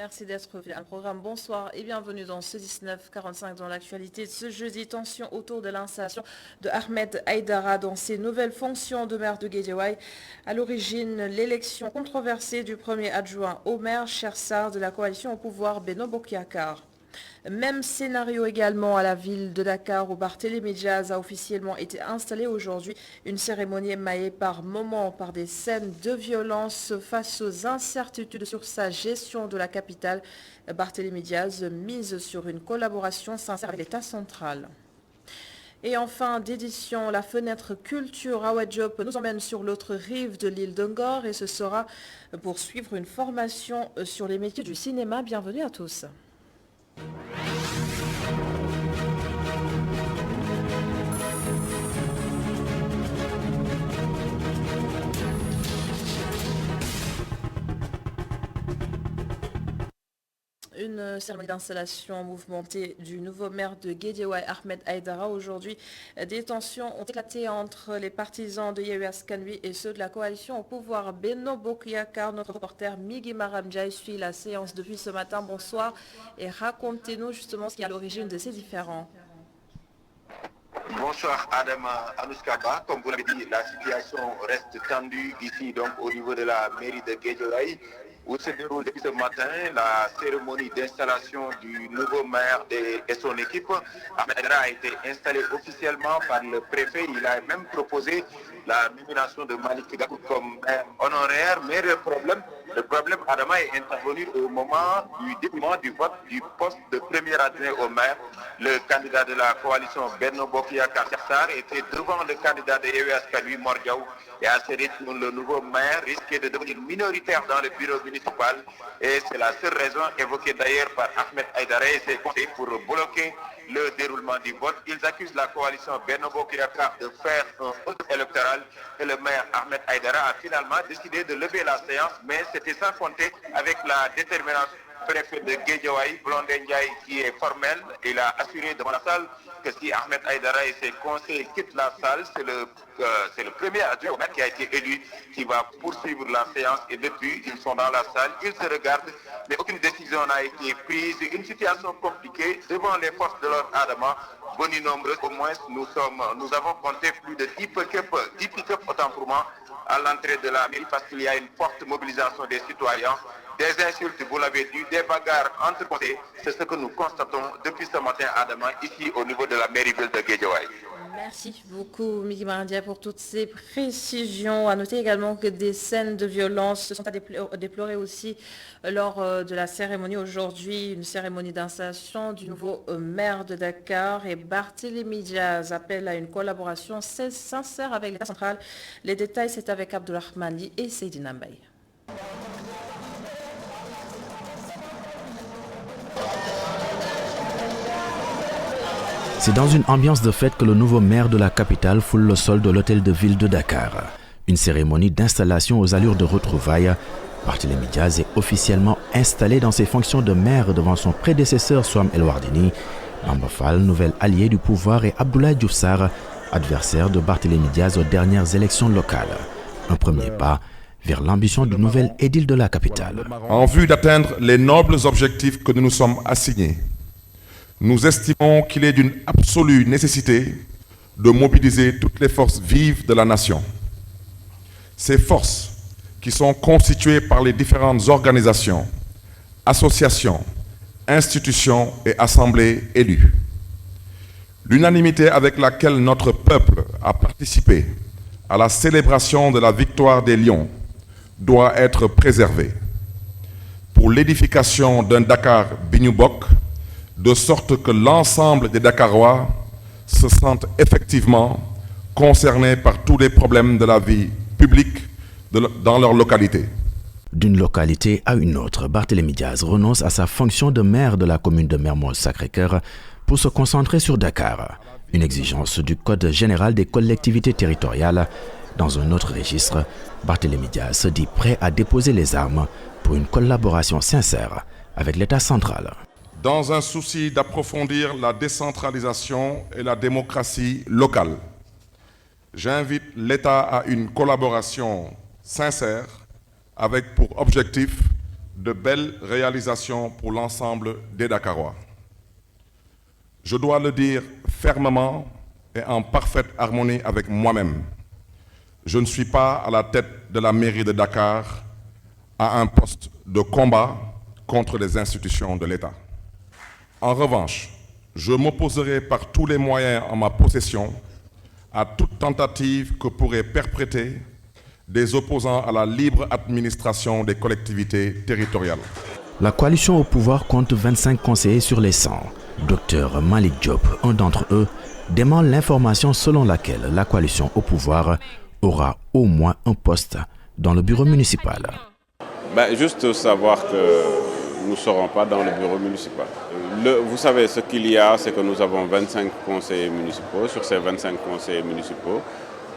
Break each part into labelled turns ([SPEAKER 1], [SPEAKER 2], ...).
[SPEAKER 1] Merci d'être venu au programme. Bonsoir et bienvenue dans ce 19:45 dans l'actualité de ce jeudi. Tension autour de l'installation de Ahmed Aïdara dans ses nouvelles fonctions de maire de Guédiawaye. À l'origine, l'élection controversée du premier adjoint au maire, Chersar, de la coalition au pouvoir Benno Bokk Yakaar. Même scénario également à la ville de Dakar où Barthélémy Diaz a officiellement été installé aujourd'hui. Une cérémonie émaillée par moments par des scènes de violence face aux incertitudes sur sa gestion de la capitale. Barthélémy Diaz mise sur une collaboration sincère avec l'État central. Et enfin, d'édition, la fenêtre culture Awa Diop nous emmène sur l'autre rive de l'île de Ngor et ce sera pour suivre une formation sur les métiers du cinéma. Bienvenue à tous. Une cérémonie d'installation mouvementée du nouveau maire de Guédiawaye, Ahmed Aïdara. Aujourd'hui, des tensions ont éclaté entre les partisans de Yewwi Askan Wi et ceux de la coalition au pouvoir Benno Bokk Yakaar. Notre reporter Migui Maram Ndiaye suit la séance depuis ce matin. Bonsoir et racontez-nous justement ce qui est à l'origine de ces différends.
[SPEAKER 2] Bonsoir Adama Anouskaba. Comme vous l'avez dit, la situation reste tendue ici donc au niveau de la mairie de Guédiawaye, où se déroule depuis ce matin la cérémonie d'installation du nouveau maire et son équipe. Ahmed Aïdara a été installé officiellement par le préfet. Il a même proposé la nomination de Malick Gakou comme maire honoraire. Mais le problème Adama est intervenu au moment du dépouillement du vote du poste de premier adjoint au maire. Le candidat de la coalition Benno Bokk Yakaar Chersar était devant le candidat de Yewwi Askan Wi Mor Diaw. Et à ce rythme, le nouveau maire risquait de devenir minoritaire dans le bureau municipal. Et c'est la seule raison évoquée d'ailleurs par Ahmed Aïdara et ses conseillers pour bloquer le déroulement du vote. Ils accusent la coalition Benno Bokk Yakaar de faire un vote électoral. Et le maire Ahmed Aïdara a finalement décidé de lever la séance, mais c'était sans compter avec la détermination préfet de Guédiawaye, Blondin Ndiaye, qui est formel. Il a assuré devant la salle que si Ahmed Aïdara et ses conseillers quittent la salle, c'est le premier adjoint au maire qui a été élu qui va poursuivre la séance. Et depuis, ils sont dans la salle, ils se regardent, mais aucune décision n'a été prise. Une situation compliquée devant les forces de l'ordre Adama. Venus nombreuses, au moins, nous avons compté plus de 10 pick-up, autant pour moi, à l'entrée de la mairie parce qu'il y a une forte mobilisation des citoyens. Des insultes, vous l'avez dit, des bagarres entre côtés, c'est ce que nous constatons depuis ce matin, Adama, ici au niveau de la mairie-ville de Guédiawaye.
[SPEAKER 1] Merci beaucoup, Migui Maram Ndiaye, pour toutes ces précisions. À noter également que des scènes de violence sont à déplorer aussi lors de la cérémonie aujourd'hui, une cérémonie d'installation du nouveau maire de Dakar. Et Barthélémy Diaz appelle à une collaboration sincère avec l'État central. Les détails, c'est avec Abdourahmani et Seydina Mbaye.
[SPEAKER 3] C'est dans une ambiance de fête que le nouveau maire de la capitale foule le sol de l'hôtel de ville de Dakar. Une cérémonie d'installation aux allures de retrouvailles. Barthélémy Diaz est officiellement installé dans ses fonctions de maire devant son prédécesseur Soham El Wardini, Bamba Fall, nouvel allié du pouvoir, et Abdoulaye Diouf Sarr, adversaire de Barthélémy Diaz aux dernières élections locales. Un premier pas vers l'ambition du nouvel édile de la capitale.
[SPEAKER 4] En vue d'atteindre les nobles objectifs que nous nous sommes assignés, nous estimons qu'il est d'une absolue nécessité de mobiliser toutes les forces vives de la nation. Ces forces qui sont constituées par les différentes organisations, associations, institutions et assemblées élues. L'unanimité avec laquelle notre peuple a participé à la célébration de la victoire des Lions doit être préservée pour l'édification d'un Dakar bi ñu bokk, de sorte que l'ensemble des Dakarois se sentent effectivement concernés par tous les problèmes de la vie publique dans leur localité.
[SPEAKER 3] D'une localité à une autre, Barthélémy Diaz renonce à sa fonction de maire de la commune de Mermoz-Sacré-Cœur pour se concentrer sur Dakar. Une exigence du Code général des collectivités territoriales. Dans un autre registre, Barthélémy Diaz se dit prêt à déposer les armes pour une collaboration sincère avec l'État central.
[SPEAKER 4] Dans un souci d'approfondir la décentralisation et la démocratie locale, j'invite l'État à une collaboration sincère avec pour objectif de belles réalisations pour l'ensemble des Dakarois. Je dois le dire fermement et en parfaite harmonie avec moi-même. Je ne suis pas à la tête de la mairie de Dakar à un poste de combat contre les institutions de l'État. En revanche, je m'opposerai par tous les moyens en ma possession à toute tentative que pourraient perpétrer des opposants à la libre administration des collectivités territoriales.
[SPEAKER 3] La coalition au pouvoir compte 25 conseillers sur les 100. Dr Malik Diop, un d'entre eux, dément l'information selon laquelle la coalition au pouvoir aura au moins un poste dans le bureau municipal.
[SPEAKER 5] Juste savoir que nous ne serons pas dans le bureau municipal. Vous savez, ce qu'il y a, c'est que nous avons 25 conseillers municipaux. Sur ces 25 conseillers municipaux,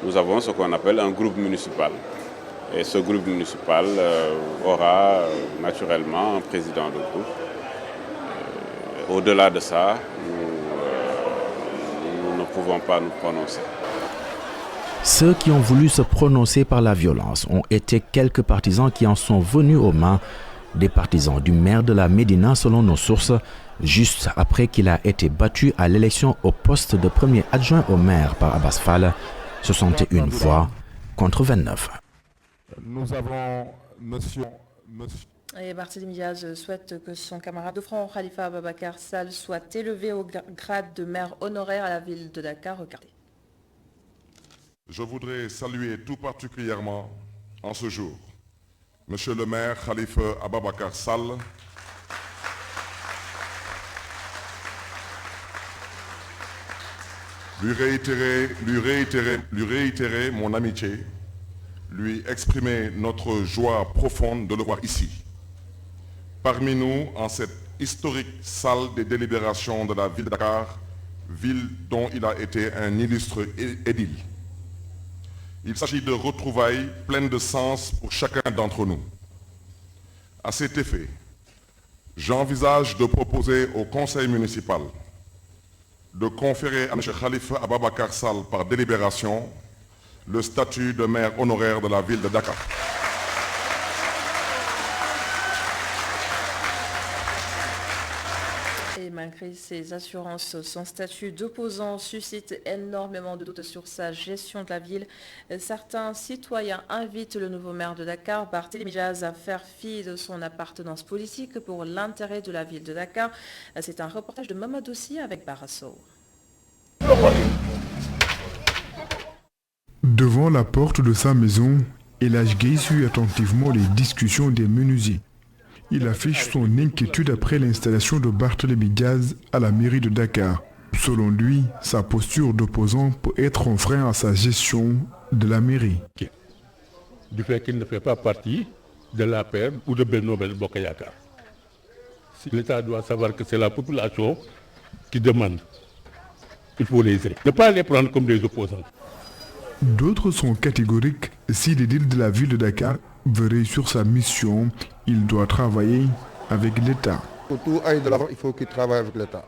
[SPEAKER 5] nous avons ce qu'on appelle un groupe municipal. Et ce groupe municipal aura naturellement un président de groupe. Au-delà de ça, nous ne pouvons pas nous prononcer.
[SPEAKER 3] Ceux qui ont voulu se prononcer par la violence ont été quelques partisans qui en sont venus aux mains des partisans du maire de la Médina selon nos sources, juste après qu'il a été battu à l'élection au poste de premier adjoint au maire par Abbas Fall, 61 voix contre 29.
[SPEAKER 4] Nous avons monsieur.
[SPEAKER 1] Et Barthélémy Diaz souhaite que son camarade de front, Khalifa Ababakar Sall, soit élevé au grade de maire honoraire à la ville de Dakar. Regardez.
[SPEAKER 4] Je voudrais saluer tout particulièrement en ce jour monsieur le maire Khalifa Ababakar Sall, lui réitérer mon amitié, lui exprimer notre joie profonde de le voir ici, parmi nous en cette historique salle des délibérations de la ville de Dakar, ville dont il a été un illustre édile. Il s'agit de retrouvailles pleines de sens pour chacun d'entre nous. À cet effet, j'envisage de proposer au conseil municipal de conférer à M. Khalifa Ababakar Sall par délibération le statut de maire honoraire de la ville de Dakar.
[SPEAKER 1] Et malgré ses assurances, son statut d'opposant suscite énormément de doutes sur sa gestion de la ville. Certains citoyens invitent le nouveau maire de Dakar, Barthélémy Diaz, à faire fi de son appartenance politique pour l'intérêt de la ville de Dakar. C'est un reportage de Mamadou Sy avec Barasso.
[SPEAKER 6] Devant la porte de sa maison, El Hadj Gueye suit attentivement les discussions des menuisiers. Il affiche son inquiétude après l'installation de Barthélémy Diaz à la mairie de Dakar. Selon lui, sa posture d'opposant peut être un frein à sa gestion de la mairie.
[SPEAKER 7] Du fait qu'il ne fait pas partie de l'APR ou de Benno Bokk Yakaar. Si l'État doit savoir que c'est la population qui demande, il faut les aider. Ne pas les prendre comme des opposants.
[SPEAKER 6] D'autres sont catégoriques. Si l'édile de la ville de Dakar veut réussir sa mission, il doit travailler avec l'État.
[SPEAKER 8] Pour tout aille de l'avant, il faut qu'il travaille avec l'État.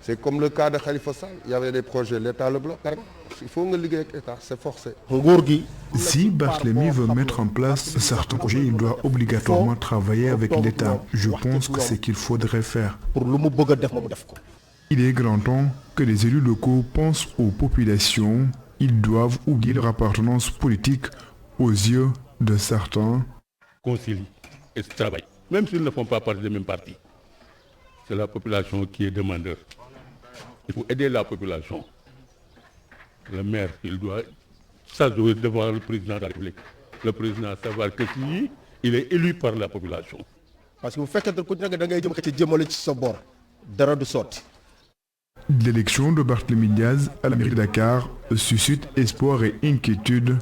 [SPEAKER 8] C'est comme le cas de Khalifa Sall. Il y avait des projets, l'État le bloque. Il faut que l'État, c'est forcé.
[SPEAKER 6] Si Barthélémy veut mettre en place certains projets, il doit obligatoirement travailler avec l'État. Je pense que c'est ce qu'il faudrait faire. Il est grand temps que les élus locaux pensent aux populations. Ils doivent oublier leur appartenance politique aux yeux de certains.
[SPEAKER 7] Concilient et travaillent, même s'ils ne font pas partie du même parti. C'est la population qui est demandeur. Il faut aider la population. Le maire, il doit s'assurer devant le président de la République. Le président doit savoir que si il est élu par la population.
[SPEAKER 8] Parce que vous faites de sorte.
[SPEAKER 6] L'élection de Barthélémy Diaz à la mairie de Dakar suscite espoir et inquiétude.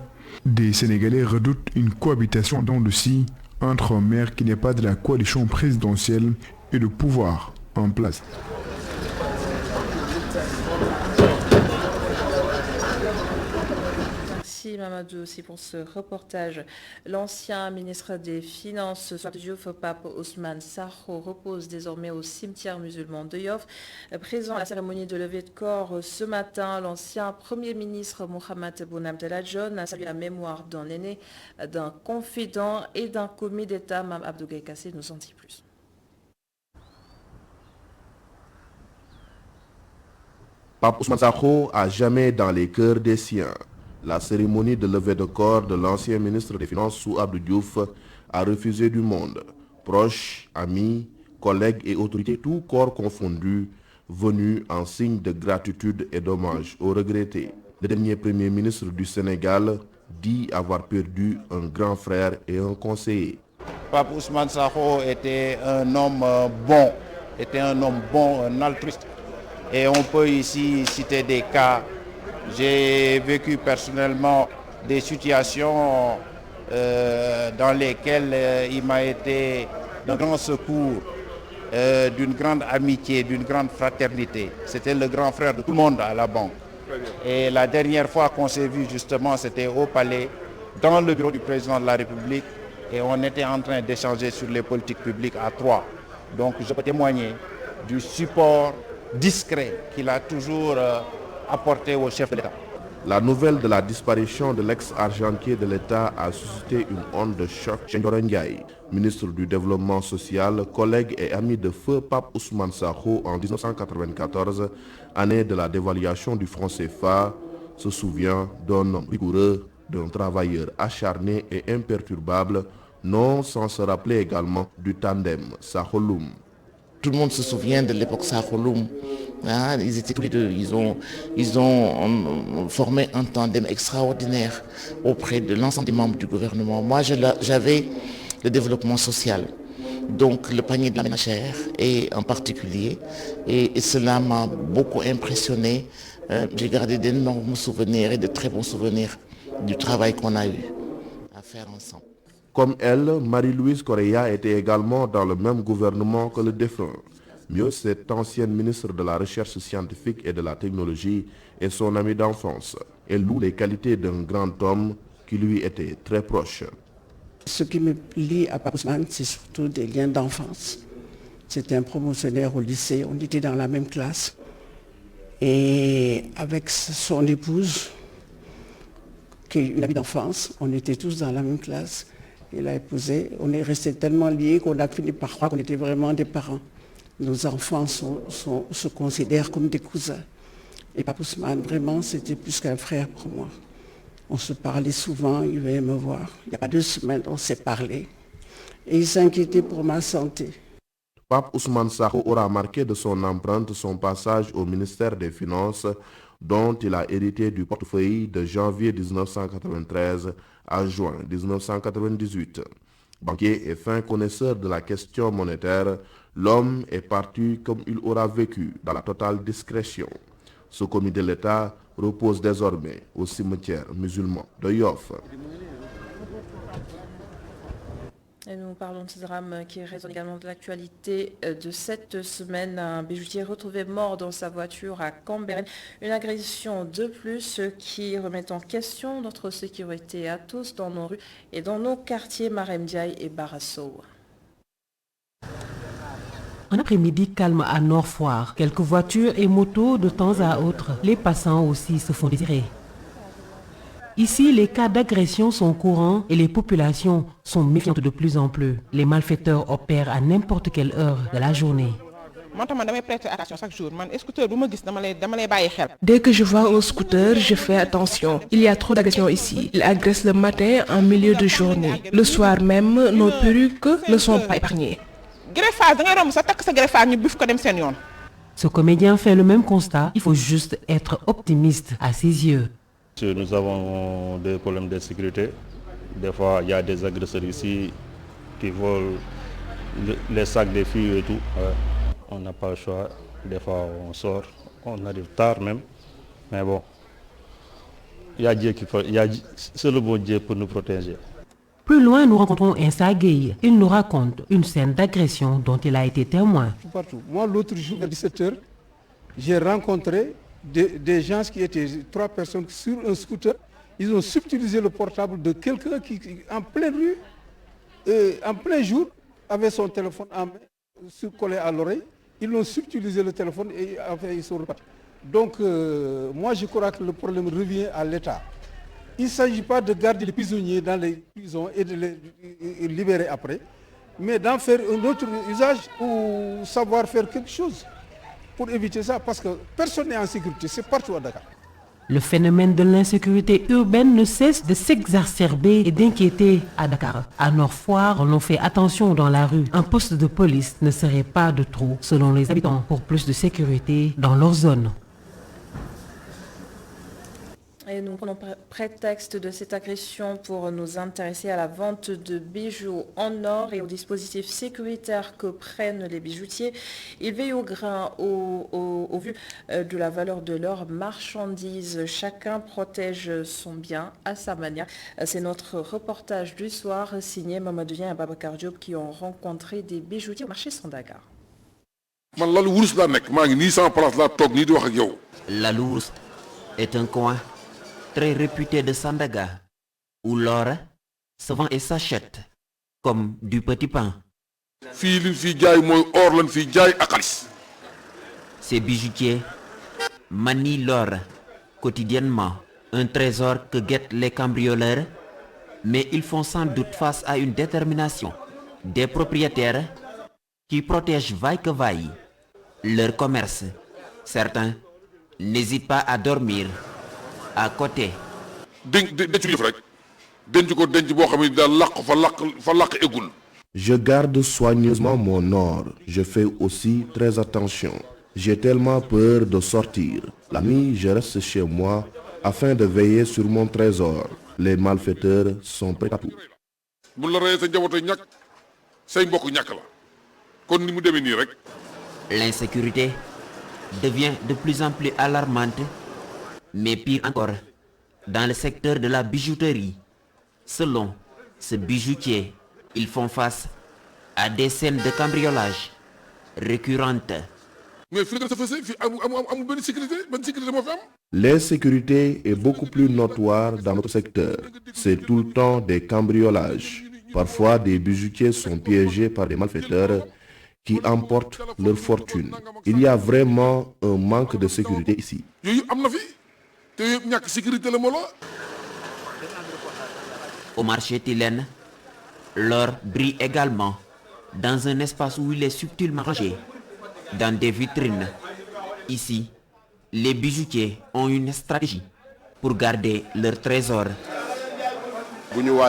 [SPEAKER 6] Des Sénégalais redoutent une cohabitation dans le scie entre un maire qui n'est pas de la coalition présidentielle et le pouvoir en place.
[SPEAKER 1] Merci Merci Mamadou aussi pour ce reportage. L'ancien ministre des Finances, Souad Diouf Pape Ousmane Sakho, repose désormais au cimetière musulman de Yoff. Présent à la cérémonie de levée de corps ce matin, l'ancien Premier ministre Mohamed Boun Abdallah Dionne a salué la mémoire d'un aîné, d'un confident et d'un commis d'État. Mme Abdou Gaye Kassé nous en dit plus.
[SPEAKER 9] Pape Ousmane Sakho à jamais dans les cœurs des siens. La cérémonie de levée de corps de l'ancien ministre des Finances Souad Diouf a refusé du monde. Proches, amis, collègues et autorités, tout corps confondus, venus en signe de gratitude et d'hommage au regretté. Le dernier premier ministre du Sénégal dit avoir perdu un grand frère et un conseiller.
[SPEAKER 10] Pape Ousmane Sakho était un homme bon, un altruiste. Et on peut ici citer des cas. J'ai vécu personnellement des situations dans lesquelles il m'a été d'un grand secours, d'une grande amitié, d'une grande fraternité. C'était le grand frère de tout le monde à la banque. Et la dernière fois qu'on s'est vu justement, c'était au palais, dans le bureau du président de la République, et on était en train d'échanger sur les politiques publiques à trois. Donc je peux témoigner du support discret qu'il a toujours apporté au chef de l'État.
[SPEAKER 9] La nouvelle de la disparition de l'ex-argentier de l'État a suscité une onde de choc chez Ndioro Ndiaye, ministre du Développement social, collègue et ami de feu Pape Ousmane Sakho en 1994, année de la dévaluation du franc CFA, se souvient d'un homme rigoureux, d'un travailleur acharné et imperturbable, non sans se rappeler également du tandem Sakho-Loum.
[SPEAKER 11] Tout le monde se souvient de l'époque Sakho-Loum. Hein, ils étaient tous les deux. Ils ont formé un tandem extraordinaire auprès de l'ensemble des membres du gouvernement. Moi, j'avais le développement social, donc le panier de la ménagère et en particulier. Et cela m'a beaucoup impressionné. J'ai gardé d'énormes souvenirs et de très bons souvenirs du travail qu'on a eu à faire ensemble.
[SPEAKER 9] Comme elle, Marie-Louise Correa était également dans le même gouvernement que le défunt. Mieux, cette ancienne ministre de la Recherche scientifique et de la technologie est son amie d'enfance. Elle loue les qualités d'un grand homme qui lui était très proche.
[SPEAKER 12] Ce qui me lie à Pape Ousmane, c'est surtout des liens d'enfance. C'était un promotionnaire au lycée, on était dans la même classe. Et avec son épouse, qui est une amie d'enfance, on était tous dans la même classe. Il a épousé, on est restés tellement liés qu'on a fini par croire qu'on était vraiment des parents. Nos enfants se considèrent comme des cousins. Et Pape Ousmane, vraiment, c'était plus qu'un frère pour moi. On se parlait souvent, il venait me voir. Il n'y a pas 2 semaines, on s'est parlé. Et il s'inquiétait pour ma santé.
[SPEAKER 9] Pape Ousmane Sakho aura marqué de son empreinte son passage au ministère des Finances, dont il a hérité du portefeuille de janvier 1993 à juin 1998. Banquier et fin connaisseur de la question monétaire, l'homme est parti comme il aura vécu, dans la totale discrétion. Ce commis de l'État repose désormais au cimetière musulman de Yoff.
[SPEAKER 1] Et nous parlons de ce drame qui résonne également de l'actualité de cette semaine. Un bijoutier retrouvé mort dans sa voiture à Cambérène. Une agression de plus qui remet en question notre sécurité à tous dans nos rues et dans nos quartiers Marem Ndiaye et Barasso.
[SPEAKER 13] Un après-midi calme à Nord-Foire. Quelques voitures et motos de temps à autre. Les passants aussi se font désirer. Ici, les cas d'agression sont courants et les populations sont méfiantes de plus en plus. Les malfaiteurs opèrent à n'importe quelle heure de la journée.
[SPEAKER 14] Dès que je vois un scooter, je fais attention. Il y a trop d'agressions ici. Ils agressent le matin en milieu de journée. Le soir même, nos perruques ne sont pas épargnées.
[SPEAKER 13] Ce comédien fait le même constat. Il faut juste être optimiste à ses yeux.
[SPEAKER 15] Nous avons des problèmes de sécurité. Des fois, il y a des agresseurs ici qui volent les sacs des filles et tout. On n'a pas le choix. Des fois, on sort, on arrive tard même. Mais bon, il y a Dieu qui faut. C'est le bon Dieu pour nous protéger.
[SPEAKER 13] Plus loin, nous rencontrons un Sagueï. Il nous raconte une scène d'agression dont il a été témoin.
[SPEAKER 16] Moi, l'autre jour, à 17h, j'ai rencontré des gens qui étaient 3 personnes sur un scooter Ils ont subtilisé le portable de quelqu'un qui, en pleine rue, en plein jour, avait son téléphone en main, collé à l'oreille. Ils l'ont subtilisé le téléphone et enfin, ils sont repartis. Donc, moi, je crois que le problème revient à l'État. Il ne s'agit pas de garder les prisonniers dans les prisons et de les libérer après, mais d'en faire un autre usage ou savoir faire quelque chose pour éviter ça, parce que personne n'est en sécurité, c'est partout à Dakar.
[SPEAKER 13] Le phénomène de l'insécurité urbaine ne cesse de s'exacerber et d'inquiéter à Dakar. À Nord-Foire, on fait attention dans la rue. Un poste de police ne serait pas de trop, selon les habitants, pour plus de sécurité dans leur zone.
[SPEAKER 1] Et nous prenons prétexte de cette agression pour nous intéresser à la vente de bijoux en or et aux dispositifs sécuritaires que prennent les bijoutiers. Ils veillent au grain au vu de la valeur de leur marchandise. Chacun protège son bien à sa manière. C'est notre reportage du soir signé Mamadou Dieng et Babacar Diop qui ont rencontré des bijoutiers au marché Sandaga.
[SPEAKER 17] La Lourdes est un coin très réputé de Sandaga, où l'or se vend et s'achète comme du petit pain. Ces bijoutiers manient l'or quotidiennement, un trésor que guettent les cambrioleurs, mais ils font sans doute face à une détermination des propriétaires qui protègent vaille que vaille leur commerce. Certains n'hésitent pas à dormir à côté.
[SPEAKER 9] Je garde soigneusement mon or. Je fais aussi très attention. J'ai tellement peur de sortir. La nuit, je reste chez moi afin de veiller sur mon trésor. Les malfaiteurs sont prêts à tout.
[SPEAKER 17] L'insécurité devient de plus en plus alarmante. Mais pire encore, dans le secteur de la bijouterie, selon ce bijoutier, ils font face à des scènes de cambriolage récurrentes.
[SPEAKER 9] L'insécurité est beaucoup plus notoire dans notre secteur. C'est tout le temps des cambriolages. Parfois, des bijoutiers sont piégés par des malfaiteurs qui emportent leur fortune. Il y a vraiment un manque de sécurité ici.
[SPEAKER 17] Au marché Tilène, l'or brille également dans un espace où il est subtilement rangé, dans des vitrines. Ici, les bijoutiers ont une stratégie pour garder leur trésor.
[SPEAKER 6] Nous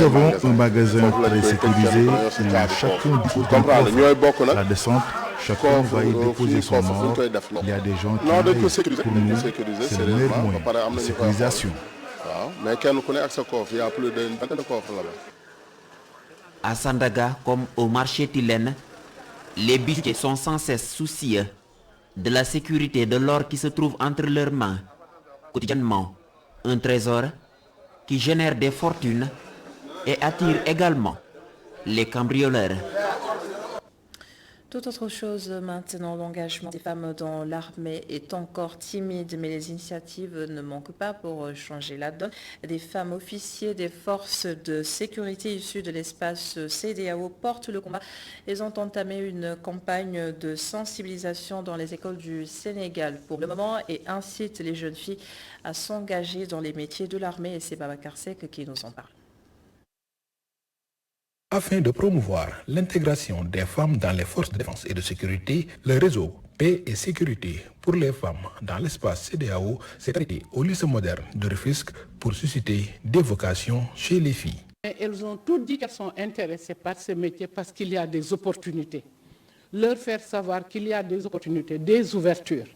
[SPEAKER 6] avons un magasin très sécurisé où chacun dispose d'un coffre. La descente, chacun va y déposer son or. Il y a des gens qui payent. Pour nous, c'est le meilleur moyen de sécurisation.
[SPEAKER 17] À Sandaga comme au marché Tilène, les bijoutiers sont sans cesse soucieux de la sécurité de l'or qui se trouve entre leurs mains. Quotidiennement, un trésor qui génère des fortunes et attire également les cambrioleurs.
[SPEAKER 1] Tout autre chose maintenant, l'engagement des femmes dans l'armée est encore timide, mais les initiatives ne manquent pas pour changer la donne. Des femmes officiers des forces de sécurité issues de l'espace CEDEAO portent le combat. Elles ont entamé une campagne de sensibilisation dans les écoles du Sénégal pour le moment et incitent les jeunes filles à s'engager dans les métiers de l'armée. Et c'est Babacar Seck qui nous en parle.
[SPEAKER 18] Afin de promouvoir l'intégration des femmes dans les forces de défense et de sécurité, le réseau Paix et Sécurité pour les femmes dans l'espace CEDEAO s'est arrêté au lycée moderne de Rufisque pour susciter des vocations chez les filles.
[SPEAKER 19] Elles ont toutes dit qu'elles sont intéressées par ce métier parce qu'il y a des opportunités. Leur faire savoir qu'il y a des opportunités, des ouvertures.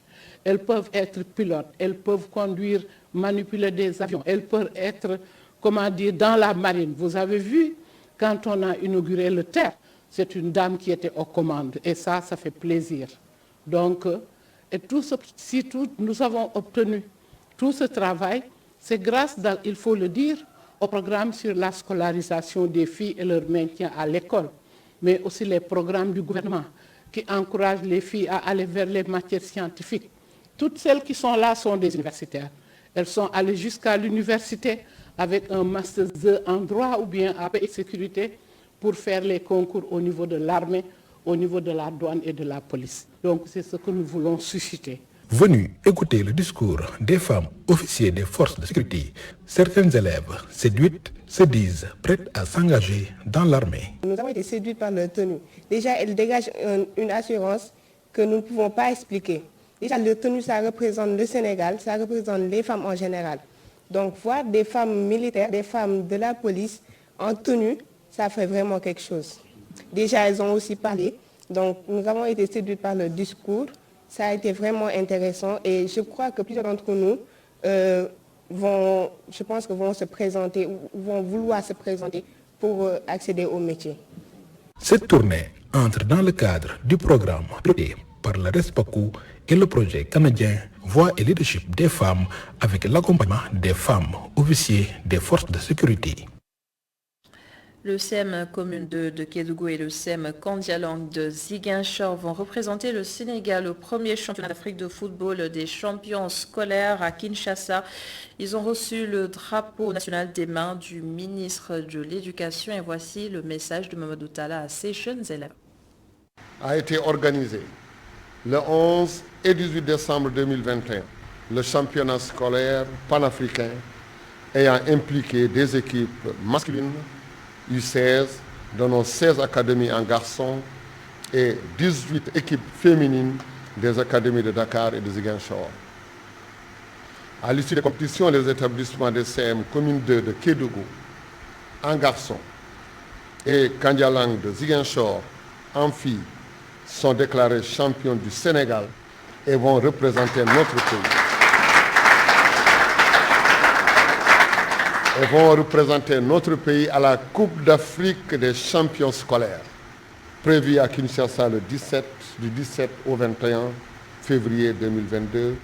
[SPEAKER 19] Elles peuvent être pilotes, elles peuvent conduire, manipuler des avions, elles peuvent être, dans la marine. Vous avez vu, quand on a inauguré le terre, c'est une dame qui était aux commandes. Et ça fait plaisir. Donc, nous avons obtenu tout ce travail, c'est grâce, il faut le dire, au programme sur la scolarisation des filles et leur maintien à l'école, mais aussi les programmes du gouvernement qui encouragent les filles à aller vers les matières scientifiques, Toutes celles qui sont là sont des universitaires. Elles sont allées jusqu'à l'université avec un master 2 en droit ou bien en paix et sécurité pour faire les concours au niveau de l'armée, au niveau de la douane et de la police. Donc c'est ce que nous voulons susciter.
[SPEAKER 18] Venus écouter le discours des femmes officiers des forces de sécurité, certaines élèves séduites se disent prêtes à s'engager dans l'armée.
[SPEAKER 20] Nous avons été séduites par leur tenue. Déjà, elles dégagent une assurance que nous ne pouvons pas expliquer. Déjà, leur tenue, ça représente le Sénégal, ça représente les femmes en général. Donc, voir des femmes militaires, des femmes de la police en tenue, ça fait vraiment quelque chose. Déjà, elles ont aussi parlé. Donc, nous avons été séduites par leur discours. Ça a été vraiment intéressant et je crois que plusieurs d'entre nous vont se présenter, vont vouloir se présenter pour accéder au métier.
[SPEAKER 18] Cette tournée entre dans le cadre du programme piloté par le RESPACO et le projet canadien Voix et leadership des femmes avec l'accompagnement des femmes officiers des forces de sécurité.
[SPEAKER 1] Le SEM commune de Kédougou et le SEM Kandialang de Ziguinchor vont représenter le Sénégal au premier championnat d'Afrique de football des champions scolaires à Kinshasa. Ils ont reçu le drapeau national des mains du ministre de l'Éducation et voici le message de Mamadou Talla à ces jeunes élèves.
[SPEAKER 8] A été organisé le 11 et 18 décembre 2021, le championnat scolaire panafricain ayant impliqué des équipes masculines U16 de nos 16 académies en garçons et 18 équipes féminines des académies de Dakar et de Ziguinchor. À l'issue des compétitions, les établissements des CM commune 2 de Kédougou en garçons et Kandialang de Ziguinchor en filles sont déclarés champions du Sénégal et vont représenter notre pays. Et vont représenter notre pays à la Coupe d'Afrique des champions scolaires, prévue à Kinshasa du 17 au 21 février 2022.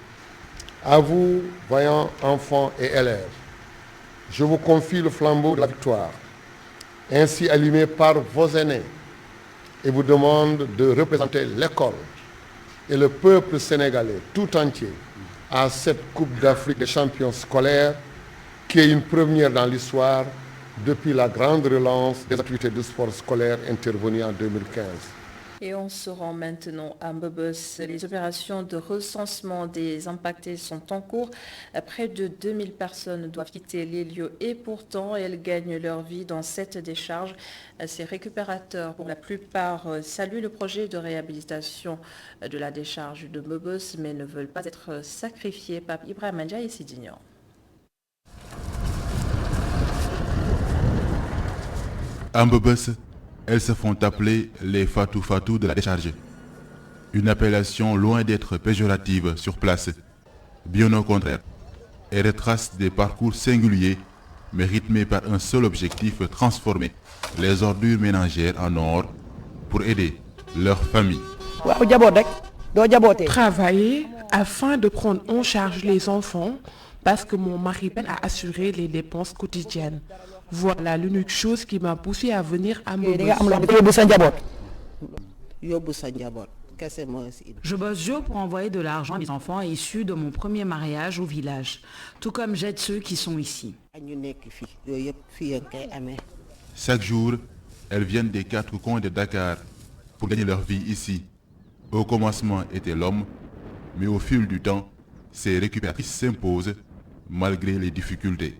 [SPEAKER 8] À vous, voyants, enfants et élèves, je vous confie le flambeau de la victoire, ainsi allumé par vos aînés, et vous demande de représenter l'école et le peuple sénégalais tout entier à cette Coupe d'Afrique des champions scolaires qui est une première dans l'histoire depuis la grande relance des activités de sport scolaire intervenues en 2015.
[SPEAKER 1] Et on se rend maintenant à Mbobos. Les opérations de recensement des impactés sont en cours. Près de 2000 personnes doivent quitter les lieux et pourtant elles gagnent leur vie dans cette décharge. Ces récupérateurs, pour la plupart, saluent le projet de réhabilitation de la décharge de Mbobos mais ne veulent pas être sacrifiés. Pape Ibrahim Andja et Sidignan.
[SPEAKER 21] À Mbobos, elles se font appeler les Fatou Fatou de la décharge. Une appellation loin d'être péjorative sur place. Bien au contraire, elle retrace des parcours singuliers mais rythmés par un seul objectif, transformer les ordures ménagères en or pour aider leur famille.
[SPEAKER 14] Travailler afin de prendre en charge les enfants parce que mon mari peine à assurer les dépenses quotidiennes. Voilà l'unique chose qui m'a poussé à venir à Mbobos.
[SPEAKER 22] Je bosse dur pour envoyer de l'argent à mes enfants issus de mon premier mariage au village, tout comme j'aide ceux qui sont ici.
[SPEAKER 21] Chaque jour, elles viennent des quatre coins de Dakar pour gagner leur vie ici. Au commencement était l'homme, mais au fil du temps, ces récupératrices s'imposent malgré les difficultés.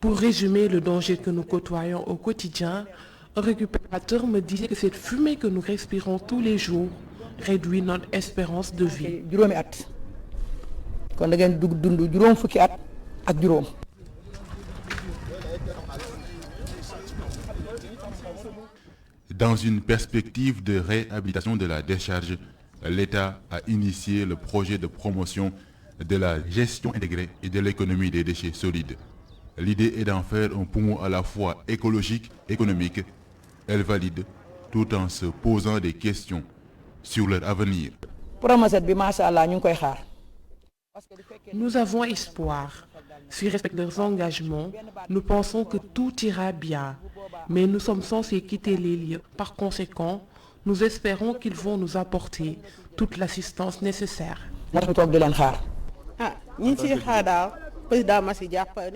[SPEAKER 14] Pour résumer le danger que nous côtoyons au quotidien, un récupérateur me disait que cette fumée que nous respirons tous les jours réduit notre espérance de vie.
[SPEAKER 21] Dans une perspective de réhabilitation de la décharge, l'État a initié le projet de promotion de la gestion intégrée et de l'économie des déchets solides. L'idée est d'en faire un poumon à la fois écologique et économique. Elle valide tout en se posant des questions sur leur avenir.
[SPEAKER 14] Nous avons espoir. S'ils respectent leurs engagements, nous pensons que tout ira bien. Mais nous sommes censés quitter les lieux. Par conséquent, Nous espérons qu'ils vont nous apporter toute l'assistance nécessaire.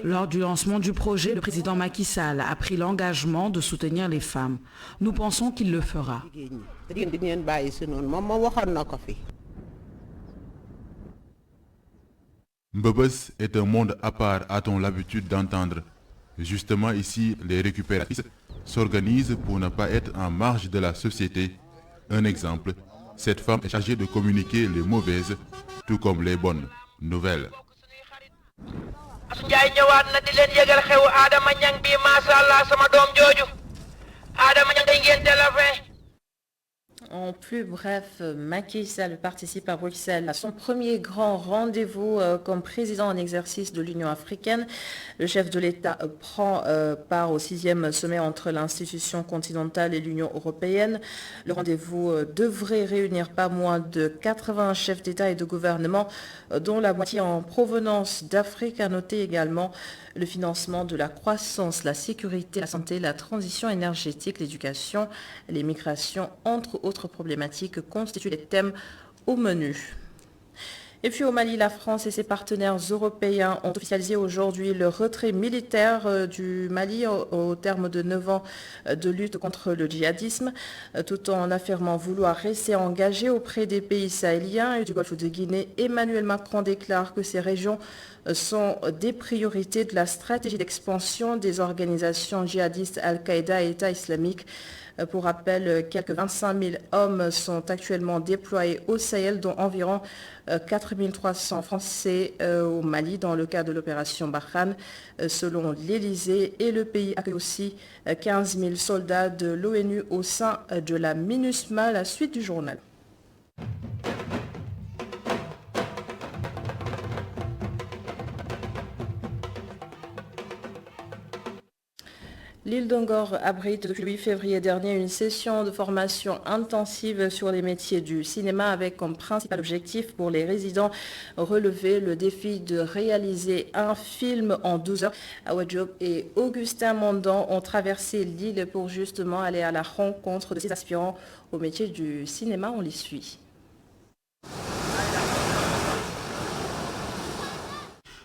[SPEAKER 22] Lors du lancement du projet, le président Macky Sall a pris l'engagement de soutenir les femmes. Nous pensons qu'il le fera.
[SPEAKER 21] Mbebes est un monde à part, a-t-on l'habitude d'entendre. Justement ici, les récupératrices s'organisent pour ne pas être en marge de la société. Un exemple, cette femme est chargée de communiquer les mauvaises, tout comme les bonnes nouvelles.
[SPEAKER 1] En plus bref, Macky Sall participe à Bruxelles à son premier grand rendez-vous comme président en exercice de l'Union africaine. Le chef de l'État prend part au 6e sommet entre l'institution continentale et l'Union européenne. Le rendez-vous devrait réunir pas moins de 80 chefs d'État et de gouvernement, dont la moitié en provenance d'Afrique. À noter également le financement de la croissance, la sécurité, la santé, la transition énergétique, l'éducation, les migrations, entre autres problématiques, constituent les thèmes au menu. Et puis au Mali, la France et ses partenaires européens ont officialisé aujourd'hui le retrait militaire du Mali au terme de 9 ans de lutte contre le djihadisme, tout en affirmant vouloir rester engagé auprès des pays sahéliens et du Golfe de Guinée. Emmanuel Macron déclare que ces régions sont des priorités de la stratégie d'expansion des organisations djihadistes Al-Qaïda et État islamique. Pour rappel, quelques 25 000 hommes sont actuellement déployés au Sahel, dont environ 4 300 Français au Mali dans le cadre de l'opération Barkhane. Selon l'Elysée, et le pays accueille aussi 15 000 soldats de l'ONU au sein de la MINUSMA. La suite du journal. L'île d'Angor abrite depuis le 8 février dernier une session de formation intensive sur les métiers du cinéma avec comme principal objectif pour les résidents relever le défi de réaliser un film en 12 heures. Awa Diop et Augustin Mandan ont traversé l'île pour justement aller à la rencontre de ces aspirants au métier du cinéma. On les suit.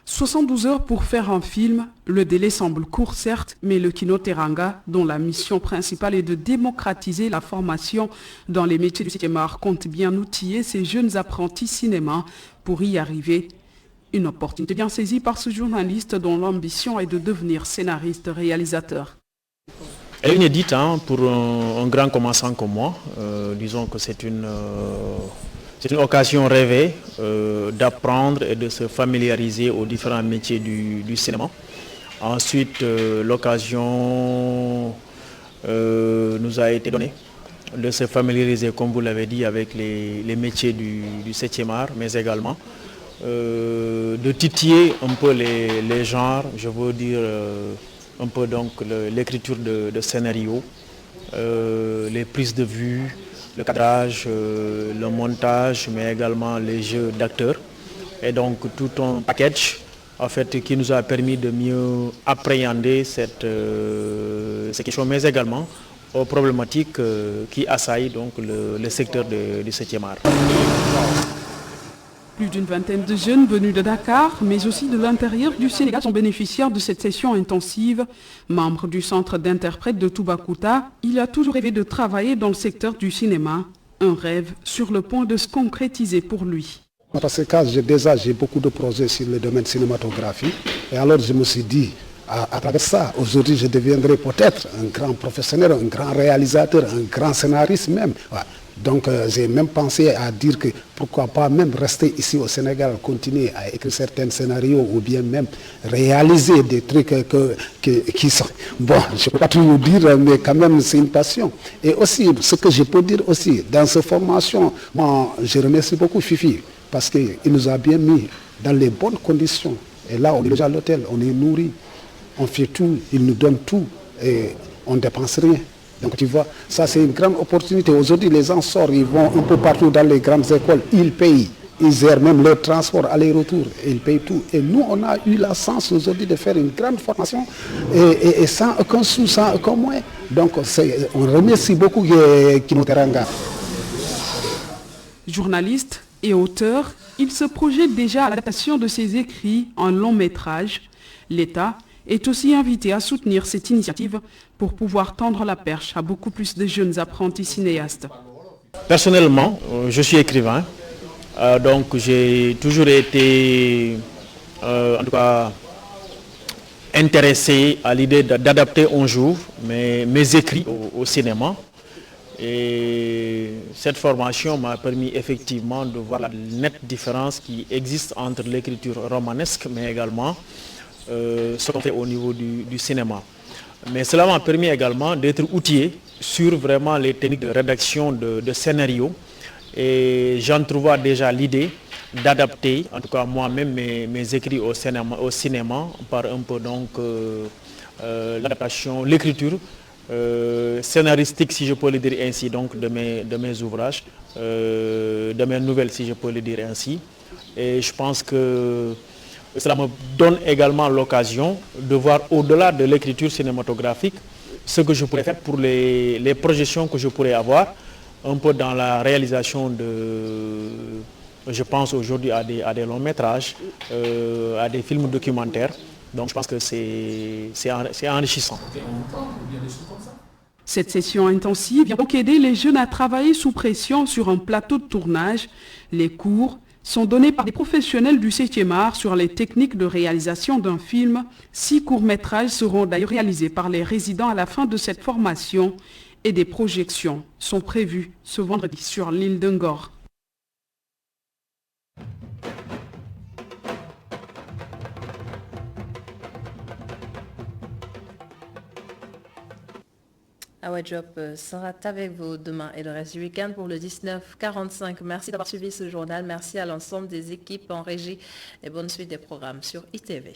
[SPEAKER 2] 72 heures pour faire un film, le délai semble court certes, mais le Kino Teranga, dont la mission principale est de démocratiser la formation dans les métiers du 7e art, compte bien outiller ces jeunes apprentis cinéma pour y arriver. Une opportunité bien saisie par ce journaliste dont l'ambition est de devenir scénariste-réalisateur.
[SPEAKER 5] Elle est inédite pour un grand commençant comme moi. Disons que c'est une occasion rêvée d'apprendre et de se familiariser aux différents métiers du cinéma. Ensuite, l'occasion nous a été donnée de se familiariser, comme vous l'avez dit, avec les métiers du 7e art, mais également de titiller un peu les genres, je veux dire un peu donc l'écriture de scénario, les prises de vue, le cadrage, le montage, mais également les jeux d'acteurs. Et donc tout un package en fait, qui nous a permis de mieux appréhender ces questions, mais également aux problématiques qui assaillent donc le secteur du 7e art.
[SPEAKER 2] Plus d'une vingtaine de jeunes venus de Dakar, mais aussi de l'intérieur du Sénégal sont bénéficiaires de cette session intensive. Membre du centre d'interprètes de Toubacouta, il a toujours rêvé de travailler dans le secteur du cinéma. Un rêve sur le point de se concrétiser pour lui.
[SPEAKER 23] Dans ce cas, j'ai beaucoup de projets sur le domaine cinématographique. Et alors je me suis dit, à travers ça, aujourd'hui je deviendrai peut-être un grand professionnel, un grand réalisateur, un grand scénariste même. Ouais. Donc j'ai même pensé à dire que pourquoi pas même rester ici au Sénégal, continuer à écrire certains scénarios ou bien même réaliser des trucs qui sont... Bon, je ne peux pas tout vous dire, mais quand même c'est une passion. Et aussi, ce que je peux dire aussi, dans cette formation, moi je remercie beaucoup Fifi parce qu'il nous a bien mis dans les bonnes conditions. Et là, on est déjà à l'hôtel, on est nourri, on fait tout, il nous donne tout et on ne dépense rien. Donc tu vois, ça c'est une grande opportunité. Aujourd'hui, les gens sortent, ils vont un peu partout dans les grandes écoles, ils payent, ils gèrent même leur transport aller-retour, ils payent tout. Et nous, on a eu la chance aujourd'hui de faire une grande formation et sans aucun sou, sans aucun moyen. Donc on remercie beaucoup Kino Teranga.
[SPEAKER 2] Journaliste et auteur, il se projette déjà à l'adaptation de ses écrits en long métrage. L'État est aussi invité à soutenir cette initiative pour pouvoir tendre la perche à beaucoup plus de jeunes apprentis cinéastes.
[SPEAKER 5] Personnellement, je suis écrivain, donc j'ai toujours été en tout cas intéressé à l'idée d'adapter un jour mes écrits au cinéma. Et cette formation m'a permis effectivement de voir la nette différence qui existe entre l'écriture romanesque, mais également ce qu'on fait au niveau du cinéma. Mais cela m'a permis également d'être outillé sur vraiment les techniques de rédaction de scénarios. Et j'en trouvais déjà l'idée d'adapter, en tout cas moi-même, mes écrits au cinéma par un peu donc l'adaptation, l'écriture scénaristique, si je peux le dire ainsi, donc de mes ouvrages, de mes nouvelles, si je peux le dire ainsi. Et je pense que cela me donne également l'occasion de voir au-delà de l'écriture cinématographique ce que je pourrais faire pour les projections que je pourrais avoir, un peu dans la réalisation de, je pense aujourd'hui à des longs métrages, à des films documentaires. Donc je pense que c'est enrichissant.
[SPEAKER 2] Cette session intensive vient donc aider les jeunes à travailler sous pression sur un plateau de tournage. Les cours sont donnés par des professionnels du 7e art sur les techniques de réalisation d'un film. 6 courts-métrages seront d'ailleurs réalisés par les résidents à la fin de cette formation et des projections sont prévues ce vendredi sur l'île de Ngor.
[SPEAKER 1] Awa Diop sera avec vous demain et le reste du week-end pour le 19h45. Merci d'avoir suivi ce journal. Merci à l'ensemble des équipes en régie et bonne suite des programmes sur ITV.